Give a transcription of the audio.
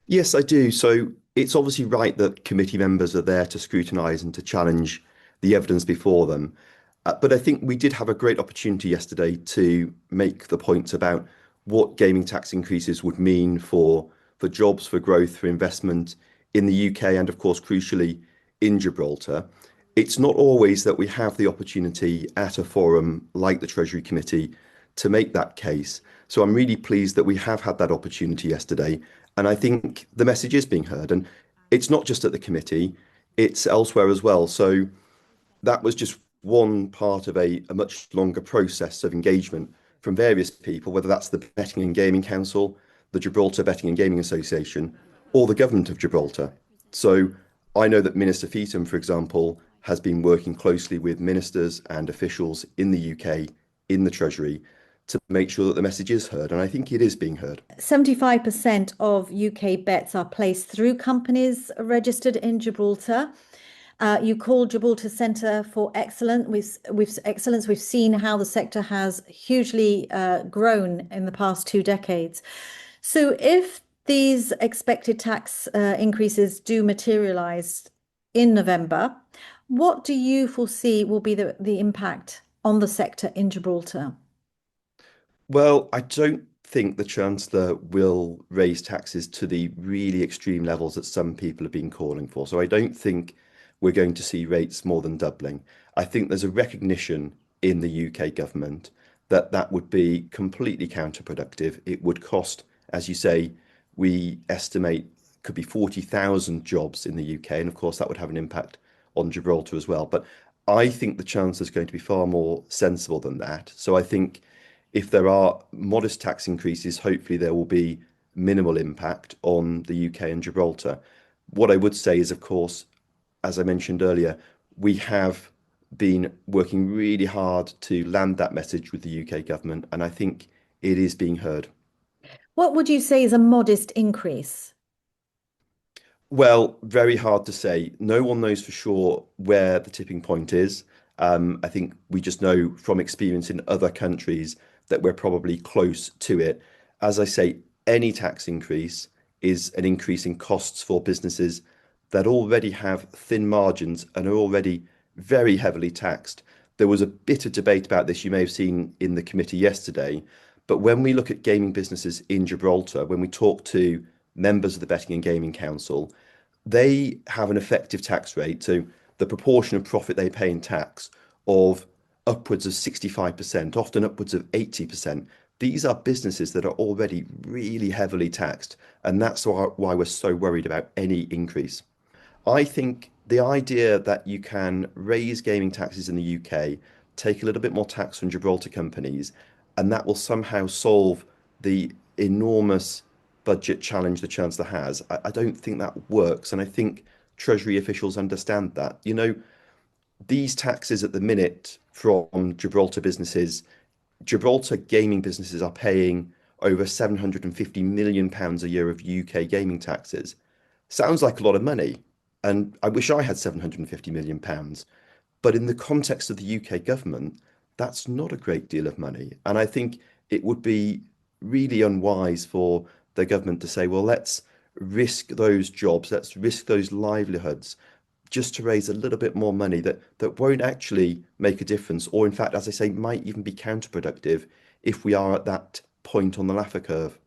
Yes, I do. So it's obviously right that committee members are there to scrutinise and to challenge the evidence before them. But I think we did have a great opportunity yesterday to make the points about what gaming tax increases would mean for jobs, for growth, for investment in the UK, and of course, crucially, in Gibraltar. It's not always that we have the opportunity at a forum like the Treasury Committee to make that case. So I'm really pleased that we have had that opportunity yesterday. And I think the message is being heard. And it's not just at the committee, it's elsewhere as well. So that was just one part of a much longer process of engagement from various people, whether that's the Betting and Gaming Council, the Gibraltar Betting and Gaming Association, or the government of Gibraltar. So I know that Minister Feetham, for example, has been working closely with ministers and officials in the UK, in the Treasury, to make sure that the message is heard. And I think it is being heard. 75% of UK bets are placed through companies registered in Gibraltar. You call Gibraltar Centre for Excellence. We've seen how the sector has hugely grown in the past 2 decades. So, if these expected tax increases do materialise in November, what do you foresee will be the impact on the sector in Gibraltar? Well, I don't think the Chancellor will raise taxes to the really extreme levels that some people have been calling for. So I don't think we're going to see rates more than doubling. I think there's a recognition in the UK government that that would be completely counterproductive. It would cost, as you say, we estimate could be 40,000 jobs in the UK. And of course, that would have an impact on Gibraltar as well. But I think the Chancellor is going to be far more sensible than that. So I think if there are modest tax increases, hopefully there will be minimal impact on the UK and Gibraltar. What I would say is, of course, as I mentioned earlier, we have been working really hard to land that message with the UK government, and I think it is being heard. What would you say is a modest increase? Well, very hard to say. No one knows for sure where the tipping point is. I think we just know from experience in other countries that we're probably close to it. As I say, any tax increase is an increase in costs for businesses that already have thin margins and are already very heavily taxed. There was a bit of debate about this you may have seen in the committee yesterday, but when we look at gaming businesses in Gibraltar, when we talk to members of the Betting and Gaming Council, they have an effective tax rate, so the proportion of profit they pay in tax of upwards of 65%, often upwards of 80%. These are businesses that are already really heavily taxed, and that's why we're so worried about any increase. I think the idea that you can raise gaming taxes in the UK, take a little bit more tax from Gibraltar companies, and that will somehow solve the enormous budget challenge the Chancellor has, I don't think that works. And I think Treasury officials understand that. These taxes at the minute from Gibraltar businesses, Gibraltar gaming businesses are paying over £750 million a year of UK gaming taxes. Sounds like a lot of money. And I wish I had £750 million. But in the context of the UK government, that's not a great deal of money. And I think it would be really unwise for the government to say, well, let's risk those jobs, let's risk those livelihoods just to raise a little bit more money that won't actually make a difference, or in fact, as I say, might even be counterproductive if we are at that point on the Laffer curve.